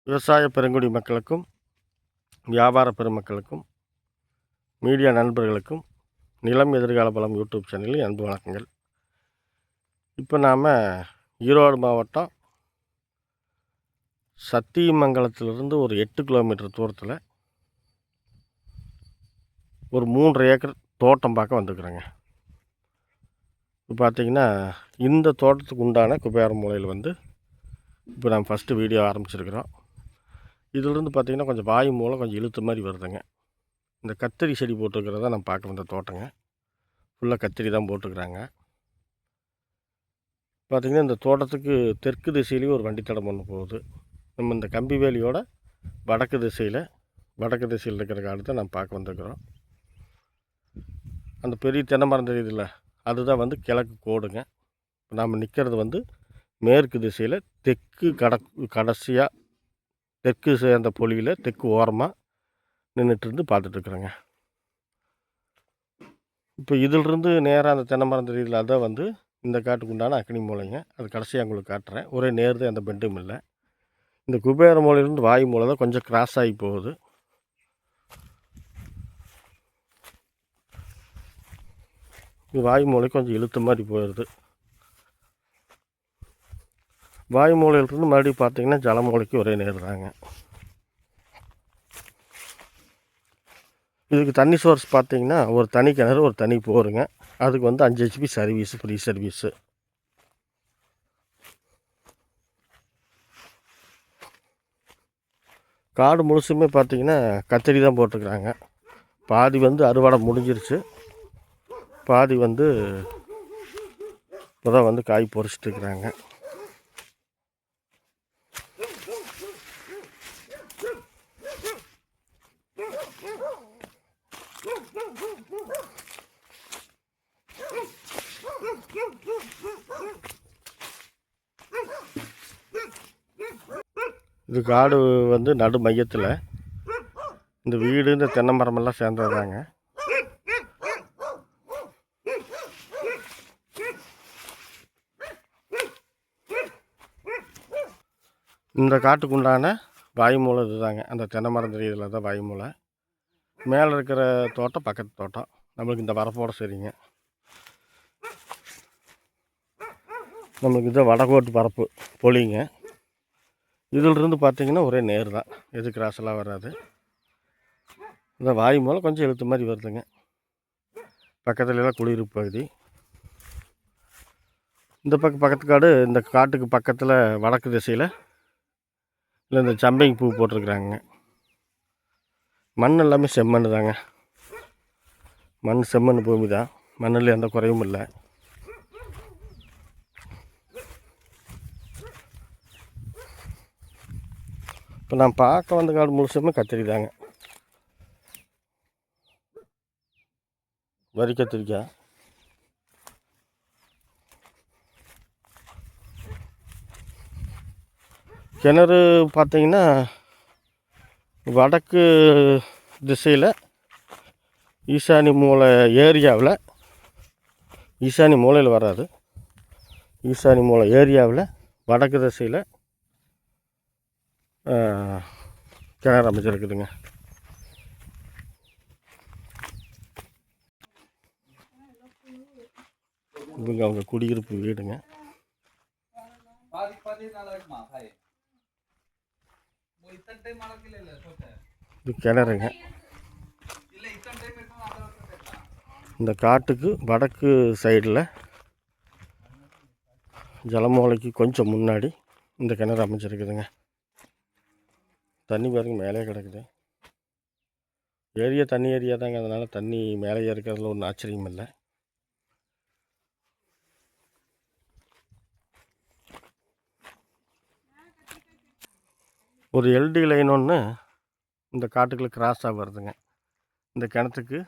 விவசாய பெருங்குடி மக்களுக்கும், வியாபார பெருமக்களுக்கும், மீடியா நண்பர்களுக்கும், நிலம் எதிர்கால பலம் யூடியூப் சேனலில் அன்பு வணக்கங்கள். இப்போ நாம் ஈரோடு மாவட்டம் சத்தியமங்கலத்திலிருந்து ஒரு 8 கிலோமீட்டர் தூரத்தில் ஒரு 3 ஏக்கர் தோட்டம் பார்க்க வந்துருக்குறேங்க. இப்போ பார்த்திங்கன்னா இந்த தோட்டத்துக்கு உண்டான குபேர மூலையில் இப்போ நாம் ஃபஸ்ட்டு வீடியோ ஆரம்பிச்சிருக்கிறோம். இதிலிருந்து பார்த்திங்கன்னா கொஞ்சம் வாயு மூலம் கொஞ்சம் இழுத்த மாதிரி வருதுங்க. இந்த கத்திரி செடி போட்டுருக்கிறத நான் பார்க்க வந்த தோட்டங்க. ஃபுல்லாக கத்திரி தான் போட்டுருக்குறாங்க. பார்த்திங்கன்னா இந்த தோட்டத்துக்கு தெற்கு திசையிலையும் ஒரு வண்டித்தடம் ஒன்று போகுது. நம்ம இந்த கம்பி வேலியோட வடக்கு திசையில் இருக்கிற காலத்தை நான் பார்க்க வந்துருக்குறோம். அந்த பெரிய தென்னை மரம் தெரியுதுல்ல, அதுதான் கிழக்கு கோடுங்க. நாம் நிற்கிறது மேற்கு திசையில் தெற்கு கடைசியாக தெற்கு சேர்ந்த பொலியில் தெற்கு ஓரமாக நின்றுட்டுருந்து பார்த்துட்ருக்குறேங்க. இப்போ இதிலிருந்து நேராக அந்த தென்னை மரம் தெரியுதுல, அதான் இந்த காட்டுக்கு உண்டான அக்னி மூலைங்க. அது கடைசியாக உங்களுக்கு காட்டுறேன். ஒரே நேர் தான், எந்த பெண்டும் இல்லை. இந்த குபேர மூலையிலேருந்து வாயு மூலை தான் கொஞ்சம் கிராஸ் ஆகி போகுது. இது வாயு மூலை கொஞ்சம் இழுத்த மாதிரி போயிடுது. வாயு மூலையிலிருந்து மறுபடியும் பார்த்திங்கன்னா ஜல மூலைக்கு ஒரே நேர் தாங்க. இதுக்கு தண்ணி சோர்ஸ் பார்த்திங்கன்னா ஒரு தனி கிணறு, ஒரு தனி போருங்க. அதுக்கு 5 HP சர்வீஸு, ஃப்ரீ சர்வீஸு. காடு முழுசுமே பார்த்திங்கன்னா கத்திரி தான் போட்டிருக்குறாங்க. பாதி அறுவடை முடிஞ்சிருச்சு, பாதி இப்போ தான் காய் பொறிச்சிட்ருக்குறாங்க. இது காடு நடு மையத்தில் இந்த வீடு, இந்த தென்னை மரமெல்லாம் சேர்ந்ததுதாங்க. இந்த காட்டுக்கு உண்டான வாயு மூலை இதுதாங்க. அந்த தென்னை மரம் தெரியுதுல, தான் வாயு மூலை. மேலே இருக்கிற தோட்டம் பக்கத்து தோட்டம். நம்மளுக்கு இந்த வரப்போட சரிங்க. நம்மளுக்கு இந்த வடகோட்டு பரப்பு பொலிங்க. இதிலிருந்து பார்த்திங்கன்னா ஒரே நேர் தான், எது கிராஸெல்லாம் வராது. இந்த வாயு மூலம் கொஞ்சம் இழுத்த மாதிரி வருதுங்க. பக்கத்துலலாம் குளிர்ப்பு பகுதி. இந்த பக்கத்து காடு, இந்த காட்டுக்கு பக்கத்தில் வடக்கு திசையில் இல்லை இந்த சம்பங்கி பூ போட்டிருக்குறாங்க. மண் எல்லாமே செம்மண் தாங்க. மண் செம்மண் பூமி தான். மண்ணில் எந்த குறையும் இல்லை. இப்போ நான் பார்க்க வந்த காடு முழுசுமே கத்திரி தாங்க. வரி கத்திரிக்காய். கிணறு பார்த்திங்கன்னா வடக்கு திசையில் ஈசானி மூலை ஏரியாவில், ஈசானி மூலையில் வராது, ஈசானி மூலை ஏரியாவில் வடக்கு திசையில் கிணறு அமைச்சிருக்குதுங்க. இவங்க அவங்க குடியிருப்பு வீடுங்க. இது கிணறுங்க. இந்த காட்டுக்கு வடக்கு சைடில் ஜலமூலைக்கு கொஞ்சம் முன்னாடி இந்த கிணறு அமைச்சிருக்குதுங்க. தண்ணி பாருங்க மேலே கிடக்குது. ஏரியா தண்ணி ஏரியா தாங்க, அதனால் தண்ணி மேலே இருக்கிறதுல ஒன்றும் ஆச்சரியம் இல்லை. ஒரு எல்டி லைன் ஒன்று இந்த காட்டுக்குள்ளே கிராஸாக வருதுங்க. இந்த கிணத்துக்கு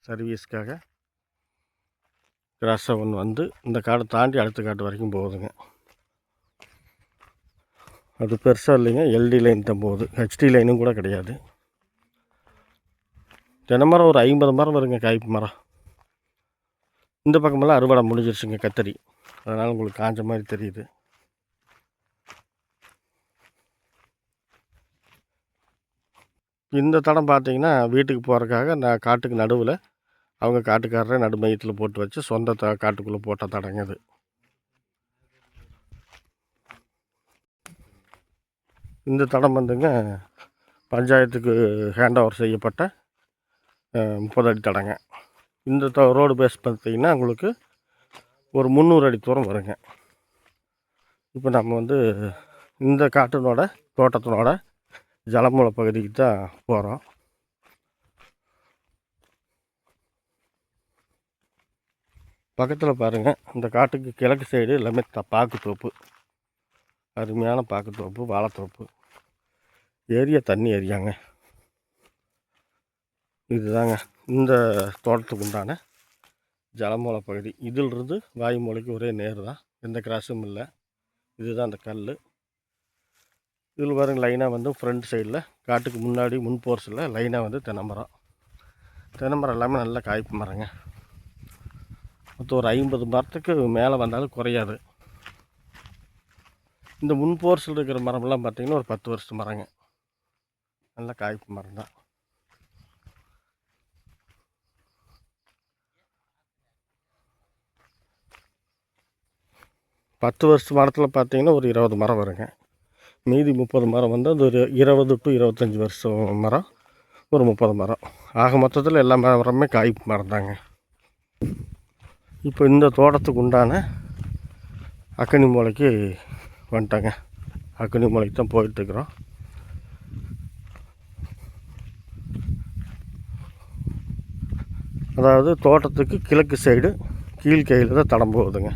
சர்வீஸ்க்காக கிராஸாக ஒன்று இந்த காடை தாண்டி அடுத்த காட்டு வரைக்கும் போகுதுங்க. அது பெருசாக இல்லைங்க, எல்டி லைன் தான் போகுது, ஹெச்டி லைனும் கூட கிடையாது. தென்னை மரம் ஒரு 50 மரம் வருங்க, காய்ப்பு மரம். இந்த பக்கமெல்லாம் அறுவடை முடிஞ்சிருச்சுங்க கத்திரி, அதனால் உங்களுக்கு காஞ்ச மாதிரி தெரியுது. இந்த தடம் பார்த்தீங்கன்னா வீட்டுக்கு போகிறதுக்காக நான் காட்டுக்கு நடுவில் அவங்க காட்டுக்காரரே நடு மையத்தில் போட்டு வச்சு சொந்த காட்டுக்குள்ளே போட்ட தடங்க இது. இந்த தடம் வந்துங்க பஞ்சாயத்துக்கு ஹேண்ட் ஓவர் செய்யப்பட்ட 30 அடி தடங்க. இந்த ரோடு பேஸ் பார்த்திங்கன்னா உங்களுக்கு ஒரு 300 அடி தூரம் வருங்க. இப்போ நம்ம வந்து இந்த காட்டினோட தோட்டத்தினோட ஜலமூல பகுதிக்கு தான் போகிறோம். பக்கத்தில் பாருங்கள், இந்த காட்டுக்கு கிழக்கு சைடு எல்லாமே பாக்குத்தோப்பு, அருமையான பாக்குத்தோப்பு, வாழைத்தோப்பு ஏரியா, தண்ணி ஏரியாங்க. இதுதாங்க இந்த தோட்டத்துக்கு உண்டான ஜலமூல பகுதி. இதிலிருந்து வாயுமூலைக்கு ஒரே நேர் தான், எந்த கிராஸும் இல்லை. இதுதான் அந்த கல். இதில் பாருங்க லைனாக வந்து ஃப்ரண்ட் சைடில் காட்டுக்கு முன்னாடி முன் போர்ஸில் லைனாக வந்து தென்னைமரம் எல்லாமே நல்ல காய்ப்பு மரங்க. மொத்தம் ஒரு 50 மரத்துக்கு மேலே வந்தாலும் குறையாது. இந்த முன் போர்ஸில் இருக்கிற மரம்லாம் பார்த்திங்கன்னா ஒரு 10 வருஷத்து மரங்க, நல்ல காய்ப்பு மரம் தான். பத்து வருஷத்து மரத்தில் பார்த்திங்கன்னா ஒரு 20 மரம் வருங்க. மீதி 30 மரம் வந்து அது ஒரு 20 to 25 வருஷம் மரம், ஒரு 30 மரம். ஆக மொத்தத்தில் எல்லா மரமே காய்ப்பு மரம் தாங்க. இப்போ இந்த தோட்டத்துக்கு உண்டான அக்கனி மூலைக்கு வந்துட்டாங்க. அக்கனி மூலைக்கு தான் போயிட்டுருக்குறோம். அதாவது தோட்டத்துக்கு கிழக்கு சைடு கீழ்கையில் தான் தடம் போகுதுங்க.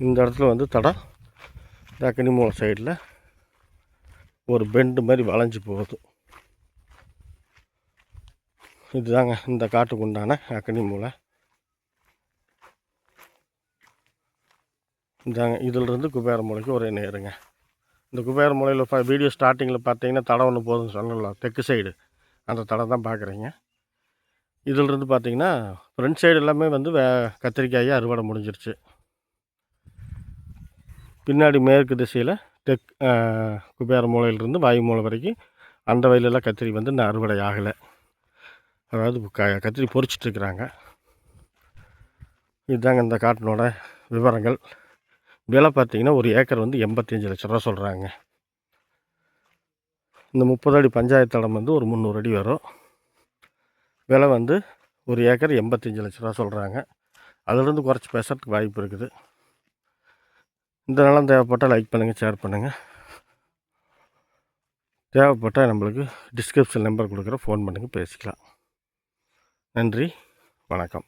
இந்த இடத்துல வந்து தடம் அக்கனி மூலை சைடில் ஒரு பெண்டு மாதிரி வளைஞ்சி போகுது. இதுதாங்க இந்த காட்டுக்கு உண்டான அக்கனி மூலை. இதாங்க இதிலிருந்து குபேர மூலைக்கு ஒரே நேருங்க. இந்த குபேர மூலையில் வீடியோ ஸ்டார்டிங்கில் பார்த்தீங்கன்னா தடம் ஒன்று போதுன்னு சொல்லலாம், தெற்கு சைடு அந்த தடம் தான் பார்க்குறீங்க. இதிலிருந்து பார்த்தீங்கன்னா ஃப்ரண்ட் சைடு எல்லாமே வந்து கத்திரிக்காயை அறுவடை முடிஞ்சிருச்சு. பின்னாடி மேற்கு திசையில் குபேர மூலையிலிருந்து வாயு மூலை வரைக்கும் அந்த வயலெல்லாம் கத்திரி வந்து இன்னும் அறுவடை ஆகலை. அதாவது கத்திரி பொறிச்சிட்ருக்குறாங்க. இதுதாங்க இந்த காட்டினோட விவரங்கள். விலை பார்த்திங்கன்னா ஒரு ஏக்கர் வந்து 85 லட்ச ரூபா சொல்கிறாங்க. இந்த 30 அடி பஞ்சாயத்து தடம் வந்து ஒரு 300 அடி வரும். விலை வந்து ஒரு ஏக்கர் 85 லட்ச ரூபா சொல்கிறாங்க. அதிலிருந்து குறைச்சி பேசுறதுக்கு வாய்ப்பு இருக்குது. இந்த நிலம் தேவைப்பட்டால் லைக் பண்ணுங்கள், ஷேர் பண்ணுங்கள். தேவைப்பட்டால் நம்மளுக்கு டிஸ்கிரிப்ஷன் நம்பர் கொடுக்குற, ஃபோன் பண்ணுங்கள், பேசிக்கலாம். நன்றி, வணக்கம்.